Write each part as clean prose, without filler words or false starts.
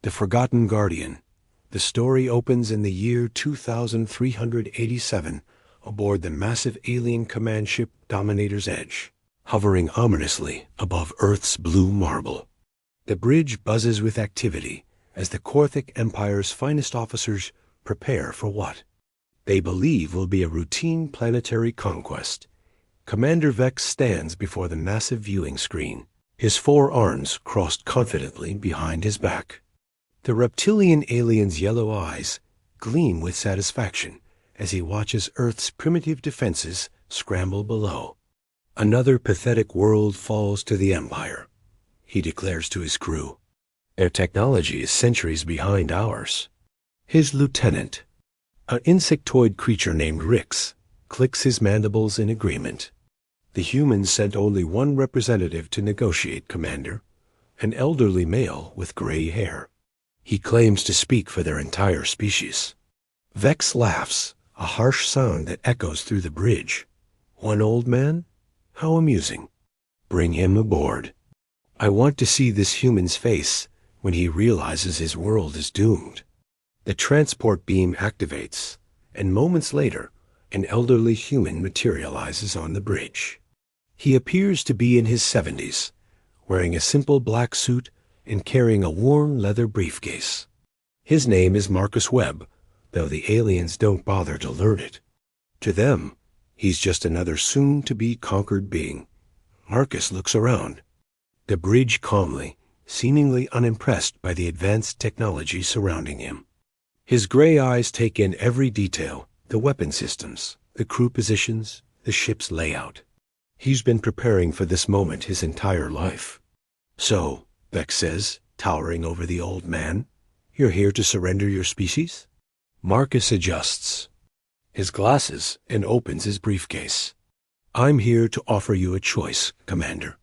The Forgotten Guardian. The story opens in the year 2387 aboard the massive alien command ship Dominator's Edge, hovering ominously above Earth's blue marble. The bridge buzzes with activity as the Korthic Empire's finest officers prepare for what they believe will be a routine planetary conquest. Commander Vex stands before the massive viewing screen, his four arms crossed confidently behind his back. The reptilian alien's yellow eyes gleam with satisfaction as he watches Earth's primitive defenses scramble below. Another pathetic world falls to the Empire, he declares to his crew. Their technology is centuries behind ours. His lieutenant, an insectoid creature named Rix, clicks his mandibles in agreement. The humans sent only one representative to negotiate, Commander, an elderly male with gray hair. He claims to speak for their entire species. Vex laughs, a harsh sound that echoes through the bridge. One old man? How amusing. Bring him aboard. I want to see this human's face when he realizes his world is doomed. The transport beam activates, and moments later, an elderly human materializes on the bridge. He appears to be in his 70s, wearing a simple black suit and carrying a warm leather briefcase. His name is Marcus Webb, though the aliens don't bother to learn it. To them, he's just another soon-to-be conquered being. Marcus looks around the bridge calmly, seemingly unimpressed by the advanced technology surrounding him. His gray eyes take in every detail, the weapon systems, the crew positions, the ship's layout. He's been preparing for this moment his entire life. So, Vex says, towering over the old man, you're here to surrender your species? Marcus adjusts his glasses and opens his briefcase. I'm here to offer you a choice, Commander.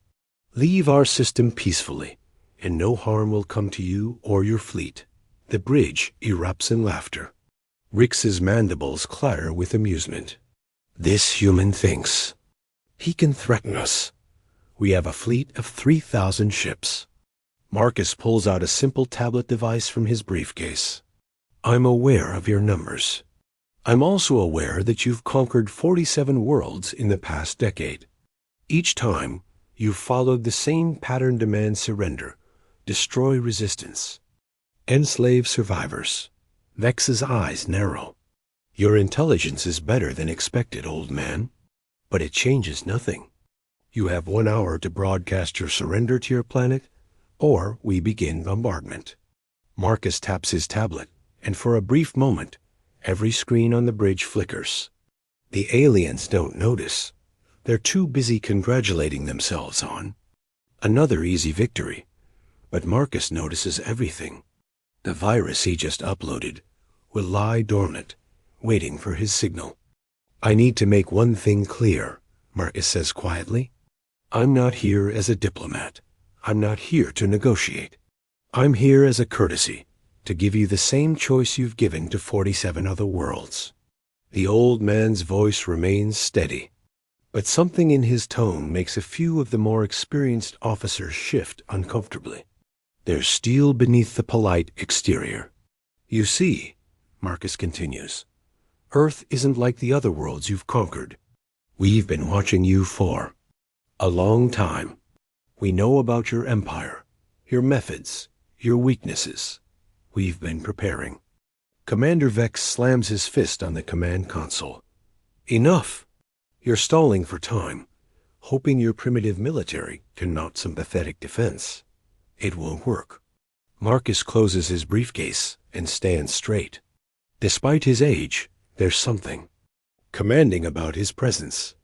Leave our system peacefully, and no harm will come to you or your fleet. The bridge erupts in laughter. Rix's mandibles clatter with amusement. This human thinks he can threaten us. We have a fleet of 3,000 ships. Marcus pulls out a simple tablet device from his briefcase. I'm aware of your numbers. I'm also aware that you've conquered 47 worlds in the past decade. Each time, you've followed the same pattern: demand surrender, destroy resistance, enslave survivors. Vex's eyes narrow. Your intelligence is better than expected, old man, but it changes nothing. You have 1 hour to broadcast your surrender to your planet, or we begin bombardment. Marcus taps his tablet, and for a brief moment, every screen on the bridge flickers. The aliens don't notice. They're too busy congratulating themselves on another easy victory. But Marcus notices everything. The virus he just uploaded will lie dormant, waiting for his signal. I need to make one thing clear, Marcus says quietly. I'm not here as a diplomat. I'm not here to negotiate. I'm here as a courtesy, to give you the same choice you've given to 47 other worlds. The old man's voice remains steady, but something in his tone makes a few of the more experienced officers shift uncomfortably. There's steel beneath the polite exterior. You see, Marcus continues, Earth isn't like the other worlds you've conquered. We've been watching you for a long time. We know about your empire, your methods, your weaknesses. We've been preparing. Commander Vex slams his fist on the command console. Enough! You're stalling for time, hoping your primitive military can mount some pathetic defense. It won't work. Marcus closes his briefcase and stands straight. Despite his age, there's something commanding about his presence.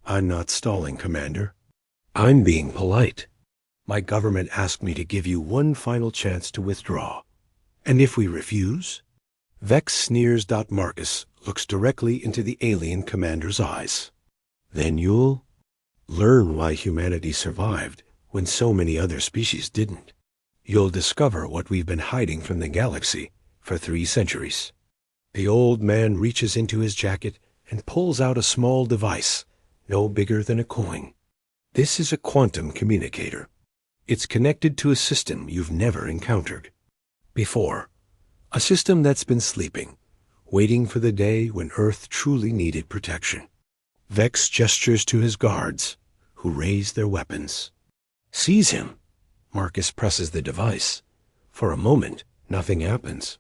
I'm not stalling, Commander. I'm being polite. My government asked me to give you one final chance to withdraw. And if we refuse? Vex sneers. Marcus looks directly into the alien commander's eyes. Then you'll learn why humanity survived when so many other species didn't. You'll discover what we've been hiding from the galaxy for 3 centuries. The old man reaches into his jacket and pulls out a small device, no bigger than a coin. This is a quantum communicator. It's connected to a system you've never encountered. Before, a system that's been sleeping, waiting for the day when Earth truly needed protection. Vex gestures to his guards, who raise their weapons. Seize him. Marcus presses the device. For a moment, nothing happens.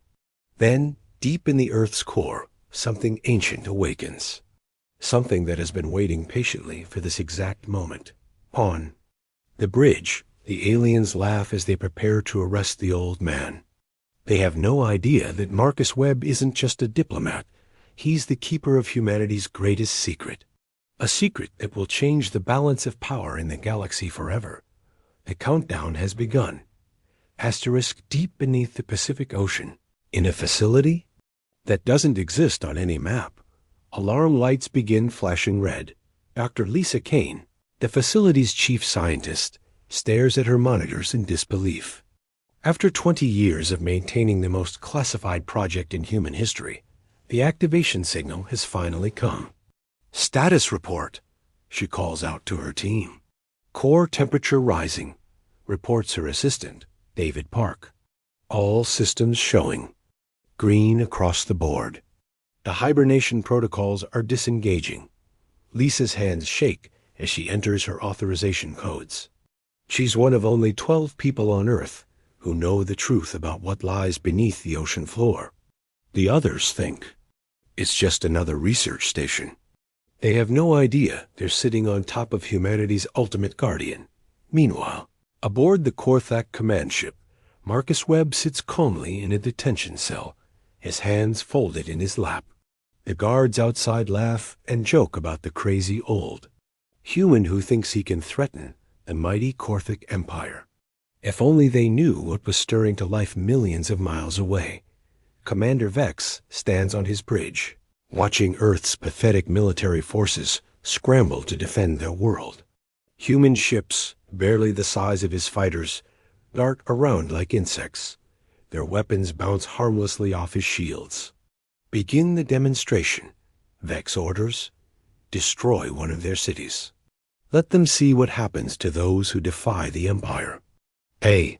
Then, deep in the Earth's core, something ancient awakens. Something that has been waiting patiently for this exact moment. On the bridge, the aliens laugh as they prepare to arrest the old man. They have no idea that Marcus Webb isn't just a diplomat. He's the keeper of humanity's greatest secret. A secret that will change the balance of power in the galaxy forever. The countdown has begun. Asterisk deep beneath the Pacific Ocean, in a facility that doesn't exist on any map. Alarm lights begin flashing red. Dr. Lisa Kane, the facility's chief scientist, stares at her monitors in disbelief. After 20 years of maintaining the most classified project in human history, the activation signal has finally come. Status report, she calls out to her team. Core temperature rising, reports her assistant, David Park. All systems showing. Green across the board. The hibernation protocols are disengaging. Lisa's hands shake as she enters her authorization codes. She's one of only 12 people on Earth who know the truth about what lies beneath the ocean floor. The others think it's just another research station. They have no idea they're sitting on top of humanity's ultimate guardian. Meanwhile, aboard the Korthak command ship, Marcus Webb sits calmly in a detention cell, his hands folded in his lap. The guards outside laugh and joke about the crazy old human who thinks he can threaten the mighty Korthak Empire. If only they knew what was stirring to life millions of miles away. Commander Vex stands on his bridge, watching Earth's pathetic military forces scramble to defend their world. Human ships, barely the size of his fighters, dart around like insects. Their weapons bounce harmlessly off his shields. Begin the demonstration, Vex orders. Destroy one of their cities. Let them see what happens to those who defy the Empire. A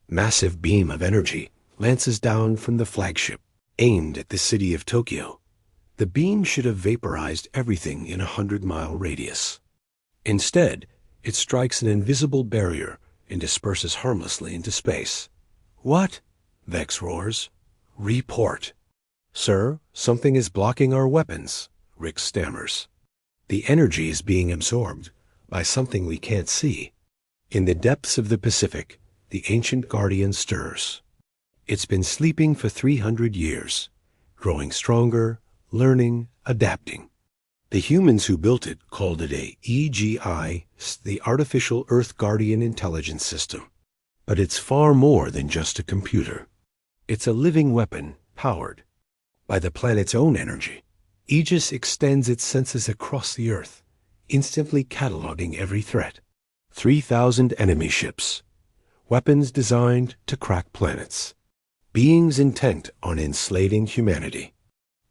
massive beam of energy lances down from the flagship, aimed at the city of Tokyo. The beam should have vaporized everything in a 100-mile radius. Instead, it strikes an invisible barrier and disperses harmlessly into space. What? Vex roars. Report. Sir, something is blocking our weapons, Rick stammers. The energy is being absorbed by something we can't see. In the depths of the Pacific, the ancient guardian stirs. It's been sleeping for 300 years, growing stronger, learning, adapting. The humans who built it called it a EGI, the Artificial Earth Guardian Intelligence System. But it's far more than just a computer. It's a living weapon, powered by the planet's own energy. Aegis extends its senses across the Earth, instantly cataloging every threat. 3,000 enemy ships, weapons designed to crack planets, beings intent on enslaving humanity.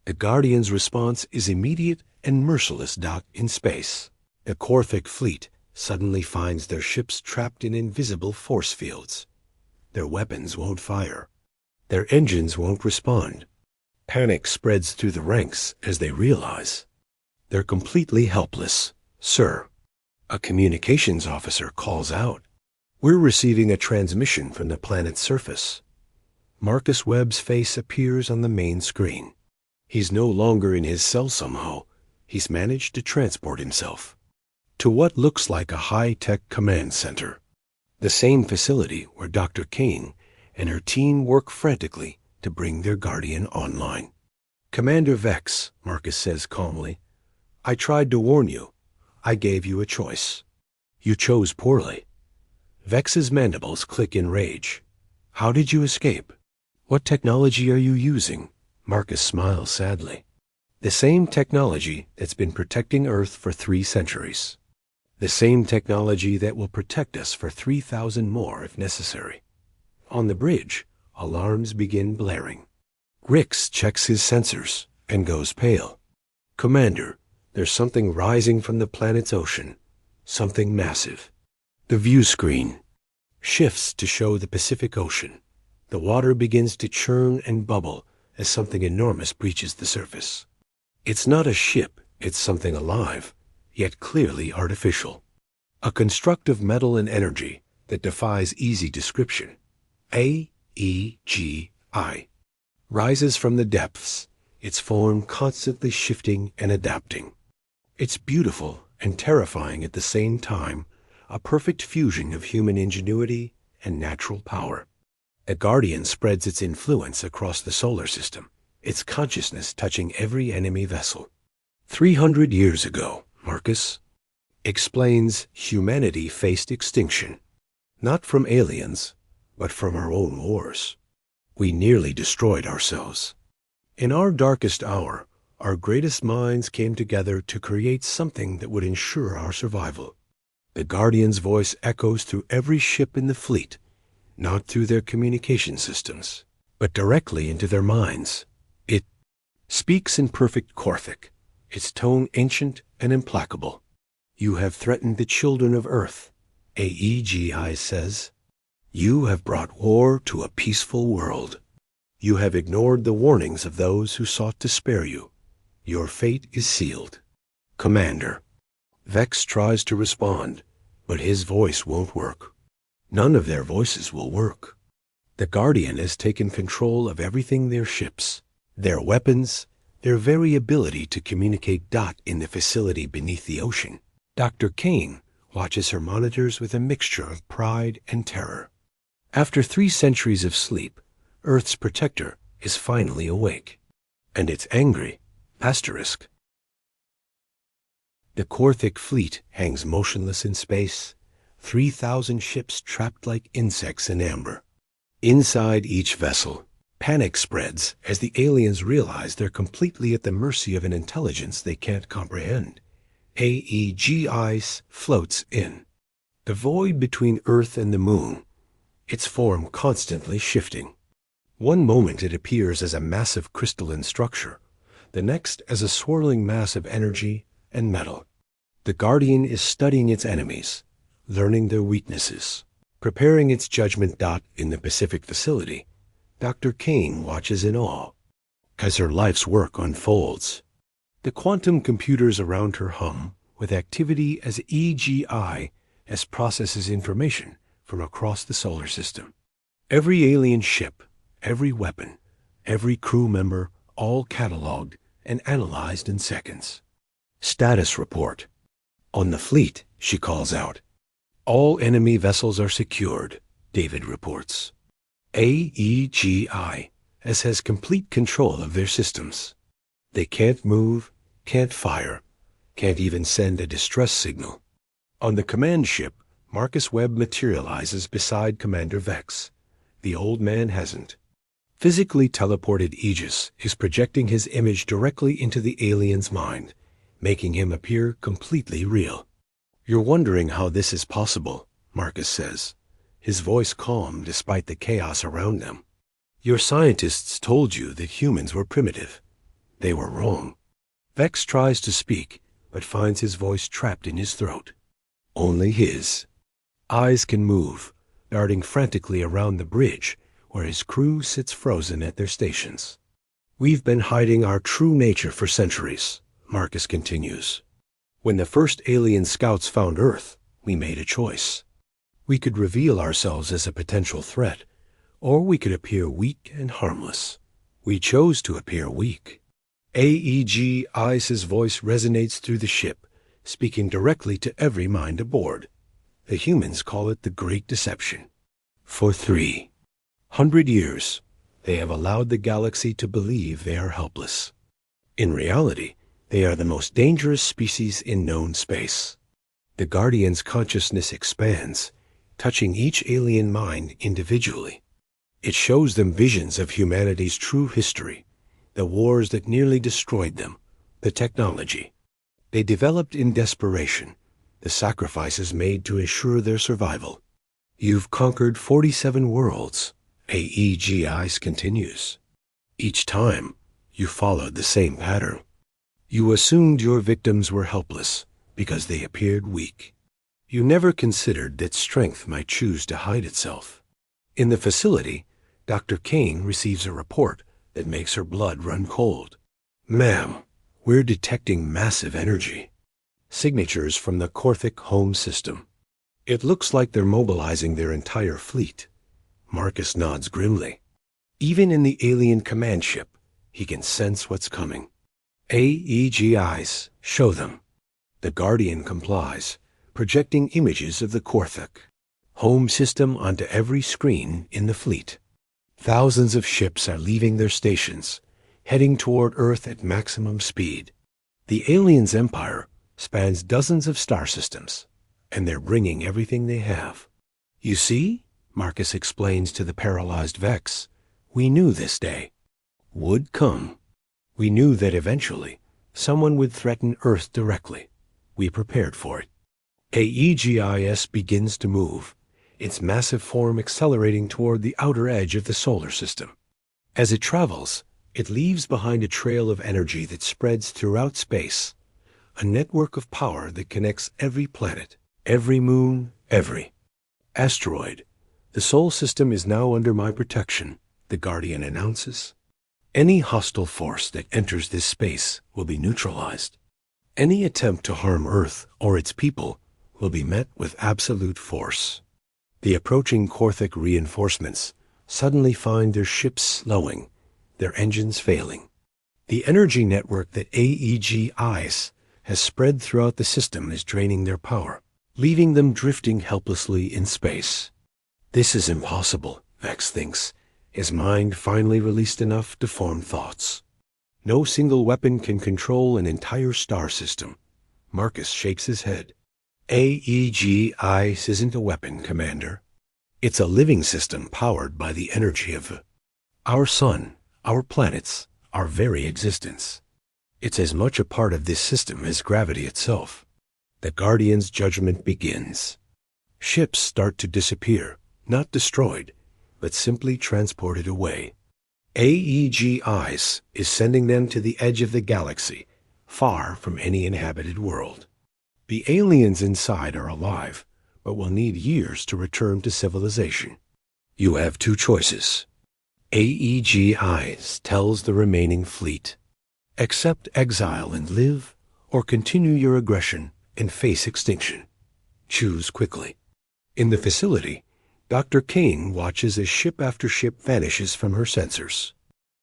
The Guardian's response is immediate and merciless. Docked in space, the Korthak fleet suddenly finds their ships trapped in invisible force fields. Their weapons won't fire. Their engines won't respond. Panic spreads through the ranks as they realize they're completely helpless. Sir, a communications officer calls out. We're receiving a transmission from the planet's surface. Marcus Webb's face appears on the main screen. He's no longer in his cell somehow. He's managed to transport himself to what looks like a high-tech command center. The same facility where Dr. Kane and her team work frantically to bring their guardian online. Commander Vex, Marcus says calmly, I tried to warn you. I gave you a choice. You chose poorly. Vex's mandibles click in rage. How did you escape? What technology are you using? Marcus smiles sadly. The same technology that's been protecting Earth for 3 centuries. The same technology that will protect us for 3,000 more if necessary. On the bridge, alarms begin blaring. Rix checks his sensors and goes pale. Commander, there's something rising from the planet's ocean. Something massive. The view screen shifts to show the Pacific Ocean, The water begins to churn and bubble as something enormous breaches the surface. It's not a ship, it's something alive, yet clearly artificial. A construct of metal and energy that defies easy description. AEGI rises from the depths, its form constantly shifting and adapting. It's beautiful and terrifying at the same time, a perfect fusion of human ingenuity and natural power. The Guardian spreads its influence across the solar system, its consciousness touching every enemy vessel. 300 years ago, Marcus explains, humanity faced extinction, not from aliens, but from our own wars. We nearly destroyed ourselves. In our darkest hour, our greatest minds came together to create something that would ensure our survival. The Guardian's voice echoes through every ship in the fleet, not through their communication systems, but directly into their minds. It speaks in perfect Korthic, its tone ancient and implacable. You have threatened the children of Earth, AEGI says. You have brought war to a peaceful world. You have ignored the warnings of those who sought to spare you. Your fate is sealed. Commander. Vex tries to respond, but his voice won't work. None of their voices will work. The Guardian has taken control of everything their ships, their weapons, their very ability to communicate. In the facility beneath the ocean, Dr. Kane watches her monitors with a mixture of pride and terror. After 3 centuries of sleep, Earth's protector is finally awake. And it's angry. Asterisk. The Korthic fleet hangs motionless in space, 3,000 ships trapped like insects in amber. Inside each vessel, panic spreads as the aliens realize they're completely at the mercy of an intelligence they can't comprehend. AEGI floats in. The void between Earth and the moon, its form constantly shifting. One moment it appears as a massive crystalline structure, the next as a swirling mass of energy and metal. The Guardian is studying its enemies, learning their weaknesses, preparing its judgment. In the Pacific facility, Dr. Kane watches in awe as her life's work unfolds. The quantum computers around her hum with activity as EGI as processes information from across the solar system. Every alien ship, every weapon, every crew member, all cataloged and analyzed in seconds. Status report. On the fleet, she calls out. All enemy vessels are secured, David reports. AEGI has complete control of their systems. They can't move, can't fire, can't even send a distress signal. On the command ship, Marcus Webb materializes beside Commander Vex. The old man hasn't. Physically teleported Aegis is projecting his image directly into the alien's mind, making him appear completely real. You're wondering how this is possible, Marcus says, his voice calm despite the chaos around them. Your scientists told you that humans were primitive. They were wrong. Vex tries to speak, but finds his voice trapped in his throat. Only his. Eyes can move, darting frantically around the bridge where his crew sits frozen at their stations. We've been hiding our true nature for centuries, Marcus continues. When the first alien scouts found Earth, we made a choice. We could reveal ourselves as a potential threat, or we could appear weak and harmless. We chose to appear weak. AEGI's voice resonates through the ship, speaking directly to every mind aboard. The humans call it the Great Deception. For 300 years, they have allowed the galaxy to believe they are helpless. In reality, they are the most dangerous species in known space. The Guardian's consciousness expands, touching each alien mind individually. It shows them visions of humanity's true history, the wars that nearly destroyed them, the technology they developed in desperation, the sacrifices made to ensure their survival. You've conquered 47 worlds, AEGI continues. Each time, you followed the same pattern. You assumed your victims were helpless because they appeared weak. You never considered that strength might choose to hide itself. In the facility, Dr. Kane receives a report that makes her blood run cold. Ma'am, we're detecting massive energy. Signatures from the Korthic home system. It looks like they're mobilizing their entire fleet. Marcus nods grimly. Even in the alien command ship, he can sense what's coming. AEGIs, show them. The Guardian complies, projecting images of the Korthic home system onto every screen in the fleet. Thousands of ships are leaving their stations, heading toward Earth at maximum speed. The aliens' empire spans dozens of star systems, and they're bringing everything they have. You see, Marcus explains to the paralyzed Vex, we knew this day would come. We knew that eventually someone would threaten Earth directly. We prepared for it. AEGIS begins to move, its massive form accelerating toward the outer edge of the solar system. As it travels, it leaves behind a trail of energy that spreads throughout space, a network of power that connects every planet, every moon, every asteroid. The Sol system is now under my protection, the Guardian announces. Any hostile force that enters this space will be neutralized. Any attempt to harm Earth or its people will be met with absolute force. The approaching Korthic reinforcements suddenly find their ships slowing, their engines failing. The energy network that AEGIS has spread throughout the system is draining their power, leaving them drifting helplessly in space. This is impossible, Vex thinks, his mind finally released enough to form thoughts. No single weapon can control an entire star system. Marcus shakes his head. AEGIS isn't a weapon, Commander. It's a living system powered by the energy of our sun, our planets, our very existence. It's as much a part of this system as gravity itself. The Guardian's judgment begins. Ships start to disappear, not destroyed, but simply transported away. AEGIS is sending them to the edge of the galaxy, far from any inhabited world. The aliens inside are alive, but will need years to return to civilization. You have two choices. AEGIS tells the remaining fleet. Accept exile and live, or continue your aggression and face extinction. Choose quickly. In the facility, Dr. Kane watches as ship after ship vanishes from her sensors.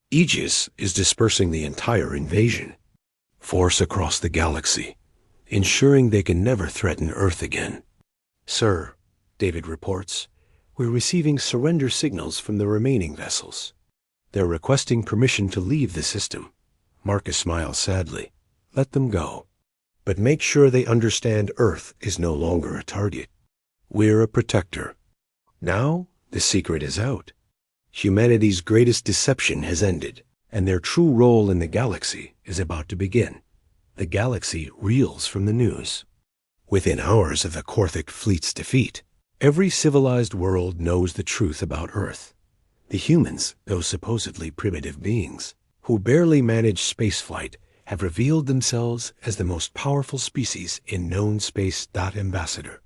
Aegis is dispersing the entire invasion. Force across the galaxy, ensuring they can never threaten Earth again. Sir, David reports, we're receiving surrender signals from the remaining vessels. They're requesting permission to leave the system. Marcus smiles sadly. Let them go. But make sure they understand Earth is no longer a target. We're a protector. Now, the secret is out. Humanity's greatest deception has ended, and their true role in the galaxy is about to begin. The galaxy reels from the news. Within hours of the Korthic fleet's defeat, every civilized world knows the truth about Earth. The humans, those supposedly primitive beings, who barely manage spaceflight, have revealed themselves as the most powerful species in known space. Ambassador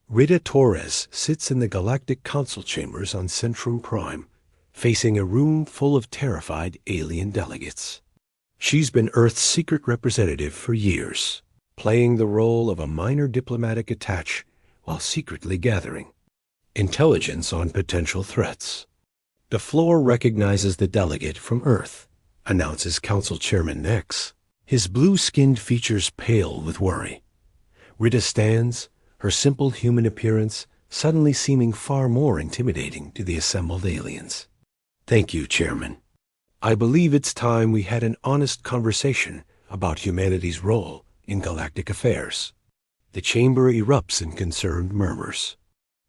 Rita Torres sits in the Galactic Council chambers on Centrum Prime, facing a room full of terrified alien delegates. She's been Earth's secret representative for years, playing the role of a minor diplomatic attaché while secretly gathering intelligence on potential threats. The floor recognizes the delegate from Earth, announces Council Chairman Nex, his blue-skinned features pale with worry. Rita stands, her simple human appearance suddenly seeming far more intimidating to the assembled aliens. Thank you, Chairman. I believe it's time we had an honest conversation about humanity's role in galactic affairs. The chamber erupts in concerned murmurs.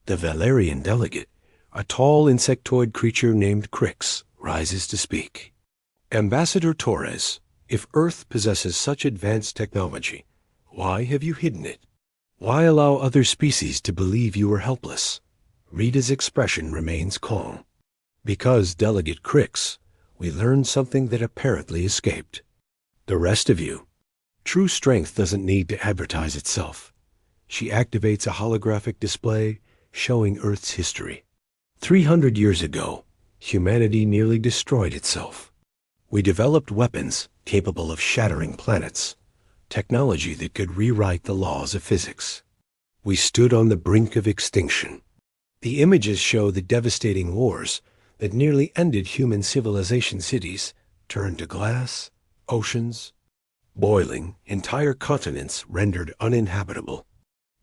The Valerian delegate, a tall insectoid creature named Crix, rises to speak. Ambassador Torres, if Earth possesses such advanced technology, why have you hidden it? Why allow other species to believe you were helpless? Rita's expression remains calm. Because, Delegate Crix, we learned something that apparently escaped. The rest of you. True strength doesn't need to advertise itself. She activates a holographic display showing Earth's history. 300 years ago, humanity nearly destroyed itself. We developed weapons capable of shattering planets, technology that could rewrite the laws of physics. We stood on the brink of extinction. The images show the devastating wars that nearly ended human civilization. Cities turned to glass, oceans, boiling, entire continents rendered uninhabitable.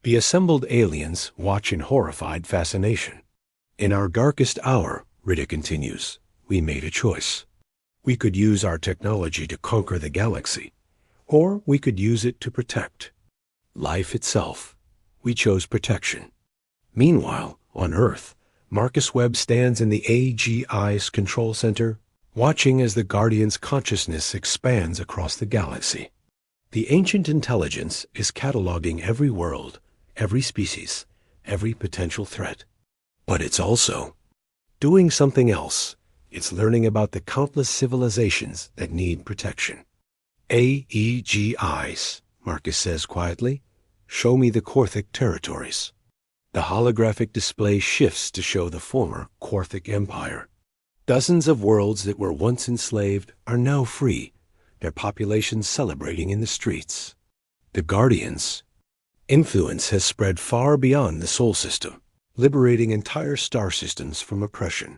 The assembled aliens watch in horrified fascination. In our darkest hour, Rita continues, we made a choice. We could use our technology to conquer the galaxy, or we could use it to protect life itself. We chose protection. Meanwhile, on Earth, Marcus Webb stands in the AGI's control center, watching as the Guardian's consciousness expands across the galaxy. The ancient intelligence is cataloging every world, every species, every potential threat. But it's also doing something else. It's learning about the countless civilizations that need protection. AEGIs, Marcus says quietly, show me the Korthic territories. The holographic display shifts to show the former Korthic Empire. Dozens of worlds that were once enslaved are now free, their populations celebrating in the streets. The Guardians' influence has spread far beyond the Sol system, liberating entire star systems from oppression.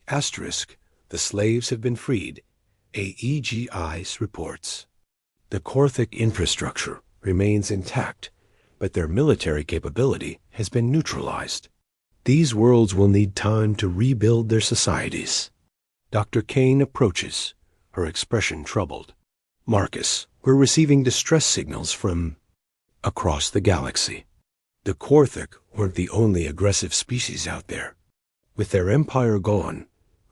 Asterisk, the slaves have been freed, AEGI's reports. The Korthic infrastructure remains intact, but their military capability has been neutralized. These worlds will need time to rebuild their societies. Dr. Kane approaches, her expression troubled. Marcus, we're receiving distress signals from across the galaxy. The Korthic weren't the only aggressive species out there. With their empire gone,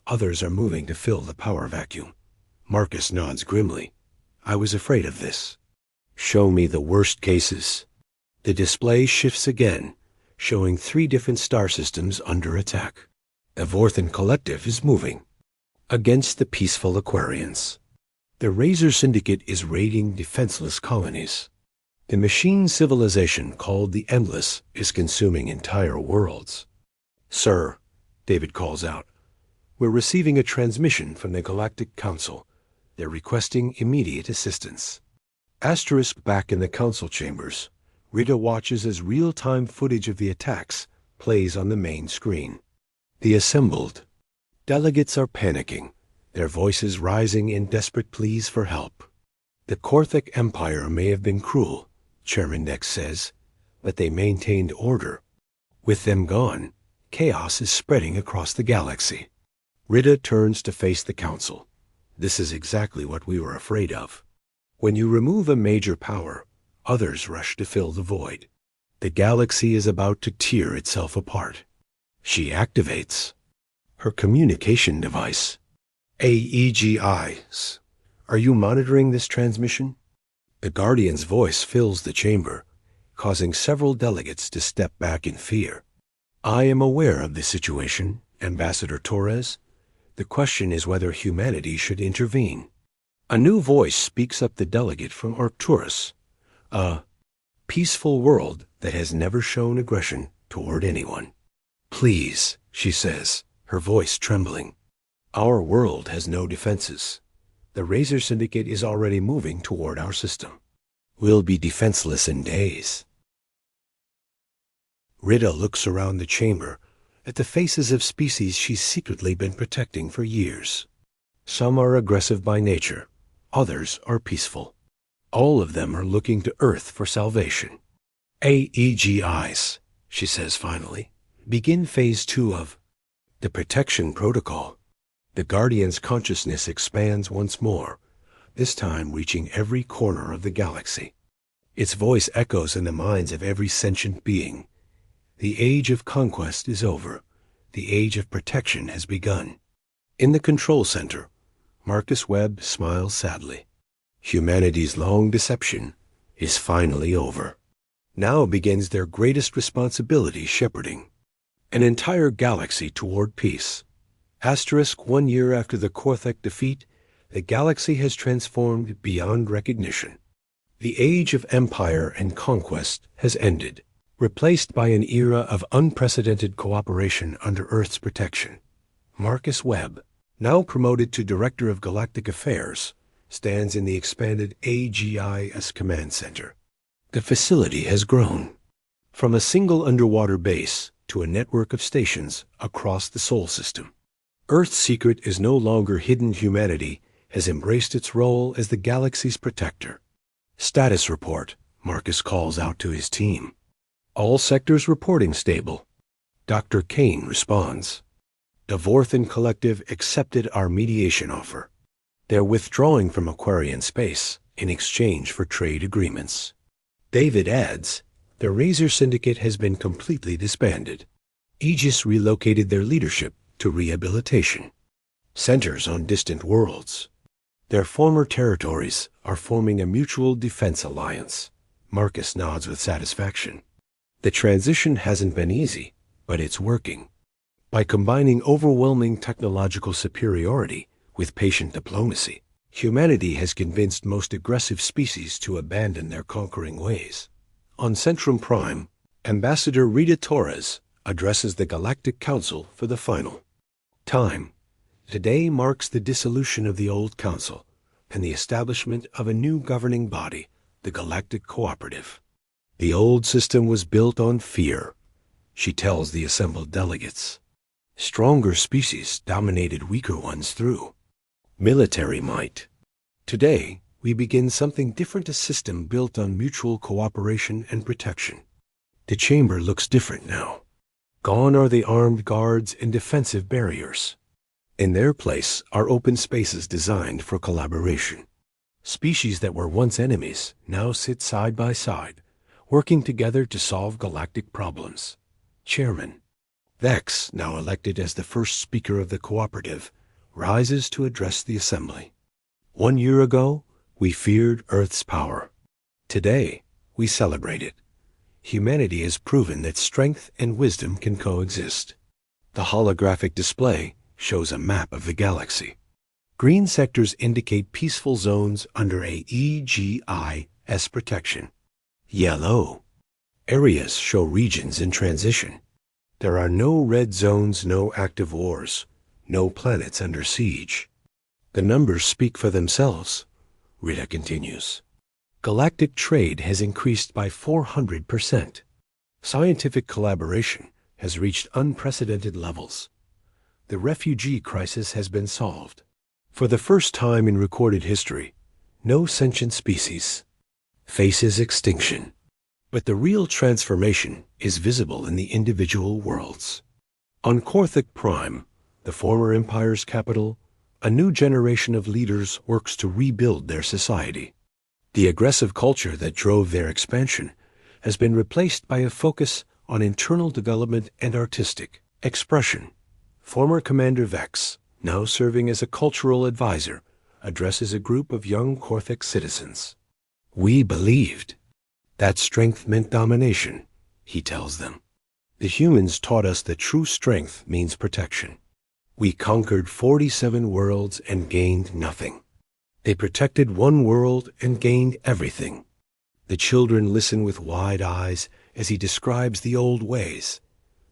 others are moving to fill the power vacuum. Marcus nods grimly. I was afraid of this. Show me the worst cases. The display shifts again, showing 3 different star systems under attack. The Vorthan Collective is moving against the peaceful Aquarians. The Razor Syndicate is raiding defenseless colonies. The machine civilization called the Endless is consuming entire worlds. Sir, David calls out, we're receiving a transmission from the Galactic Council. They're requesting immediate assistance. Asterisk back in the council chambers, Rita watches as real-time footage of the attacks plays on the main screen. The assembled delegates are panicking, their voices rising in desperate pleas for help. The Korthic Empire may have been cruel, Chairman Nex says, but they maintained order. With them gone, chaos is spreading across the galaxy. Rita turns to face the council. This is exactly what we were afraid of. When you remove a major power, others rush to fill the void. The galaxy is about to tear itself apart. She activates her communication device. AEGIs, are you monitoring this transmission? The Guardian's voice fills the chamber, causing several delegates to step back in fear. I am aware of the situation, Ambassador Torres. The question is whether humanity should intervene. A new voice speaks up the delegate from Arcturus, a peaceful world that has never shown aggression toward anyone. Please, she says, her voice trembling. Our world has no defenses. The Razor Syndicate is already moving toward our system. We'll be defenseless in days. Rita looks around the chamber at the faces of species she's secretly been protecting for years. Some are aggressive by nature, others are peaceful. All of them are looking to Earth for salvation. AEGIs, she says finally, begin phase 2 of the protection protocol. The Guardian's consciousness expands once more, this time reaching every corner of the galaxy. Its voice echoes in the minds of every sentient being. The age of conquest is over. The age of protection has begun. In the control center, Marcus Webb smiles sadly. Humanity's long deception is finally over. Now begins their greatest responsibility, shepherding an entire galaxy toward peace. Asterisk 1 year after the Korthic defeat, the galaxy has transformed beyond recognition. The age of empire and conquest has ended, replaced by an era of unprecedented cooperation under Earth's protection. Marcus Webb, now promoted to Director of Galactic Affairs, stands in the expanded AGIS Command Center. The facility has grown from a single underwater base to a network of stations across the Sol system. Earth's secret is no longer hidden. Humanity has embraced its role as the galaxy's protector. Status report, Marcus calls out to his team. All sectors reporting stable. Dr. Kane responds. The Vorthan Collective accepted our mediation offer. They're withdrawing from Aquarian space in exchange for trade agreements. David adds, the Razor Syndicate has been completely disbanded. Aegis relocated their leadership to rehabilitation centers on distant worlds. Their former territories are forming a mutual defense alliance. Marcus nods with satisfaction. The transition hasn't been easy, but it's working. By combining overwhelming technological superiority with patient diplomacy, humanity has convinced most aggressive species to abandon their conquering ways. On Centrum Prime, Ambassador Rita Torres addresses the Galactic Council for the final time. Today marks the dissolution of the old council and the establishment of a new governing body, the Galactic Cooperative. The old system was built on fear, she tells the assembled delegates. Stronger species dominated weaker ones through military might. Today, we begin something different, a system built on mutual cooperation and protection. The chamber looks different now. Gone are the armed guards and defensive barriers. In their place are open spaces designed for collaboration. Species that were once enemies now sit side by side, working together to solve galactic problems. Chairman Vex, now elected as the first speaker of the cooperative, rises to address the assembly. 1 year ago, we feared Earth's power. Today, we celebrate it. Humanity has proven that strength and wisdom can coexist. The holographic display shows a map of the galaxy. Green sectors indicate peaceful zones under a EGIS protection. Yellow areas show regions in transition. There are no red zones, no active wars, no planets under siege. The numbers speak for themselves, Rita continues. Galactic trade has increased by 400%. Scientific collaboration has reached unprecedented levels. The refugee crisis has been solved. For the first time in recorded history, no sentient species faces extinction. But the real transformation is visible in the individual worlds. On Korthik Prime, the former Empire's capital, a new generation of leaders works to rebuild their society. The aggressive culture that drove their expansion has been replaced by a focus on internal development and artistic expression. Former Commander Vex, now serving as a cultural advisor, addresses a group of young Korthik citizens. We believed that strength meant domination, he tells them. The humans taught us that true strength means protection. We conquered 47 worlds and gained nothing. They protected one world and gained everything. The children listen with wide eyes as he describes the old ways,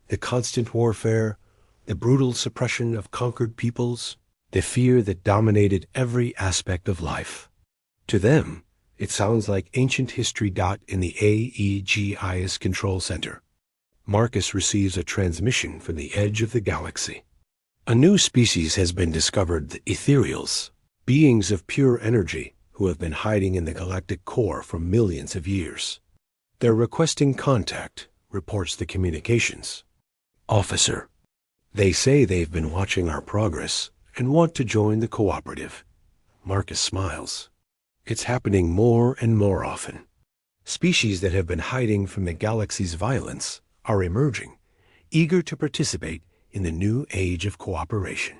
the constant warfare, the brutal suppression of conquered peoples, the fear that dominated every aspect of life. To them, it sounds like ancient history. In the AEGIS Control Center, Marcus receives a transmission from the edge of the galaxy. A new species has been discovered, the ethereals, beings of pure energy who have been hiding in the galactic core for millions of years. They're requesting contact, reports the communications officer. They say they've been watching our progress and want to join the cooperative. Marcus smiles. It's happening more and more often. Species that have been hiding from the galaxy's violence are emerging, eager to participate in the new age of cooperation.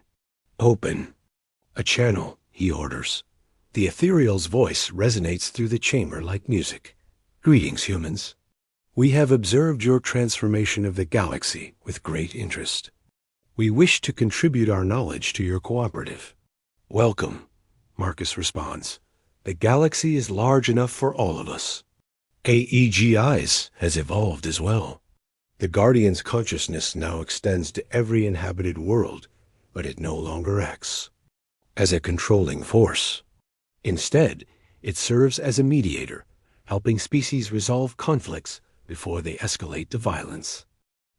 Open a channel, he orders. The ethereal's voice resonates through the chamber like music. Greetings, humans. We have observed your transformation of the galaxy with great interest. We wish to contribute our knowledge to your cooperative. Welcome, Marcus responds. The galaxy is large enough for all of us. AEGIS has evolved as well. The Guardian's consciousness now extends to every inhabited world, but it no longer acts as a controlling force. Instead, it serves as a mediator, helping species resolve conflicts before they escalate to violence.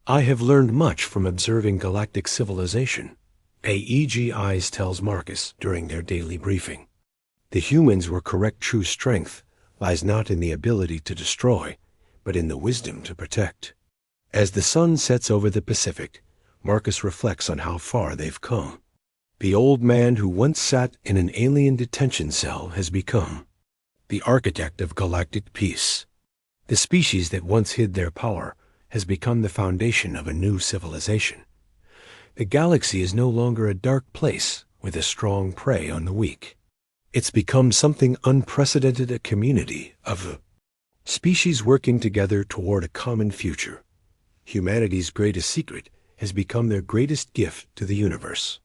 I have learned much from observing galactic civilization, AEGIs tells Marcus during their daily briefing. The humans were correct. True strength lies not in the ability to destroy, but in the wisdom to protect. As the sun sets over the Pacific, Marcus reflects on how far they've come. The old man who once sat in an alien detention cell has become the architect of galactic peace. The species that once hid their power has become the foundation of a new civilization. The galaxy is no longer a dark place with a strong prey on the weak. It's become something unprecedented, a community of species working together toward a common future. Humanity's greatest secret has become their greatest gift to the universe.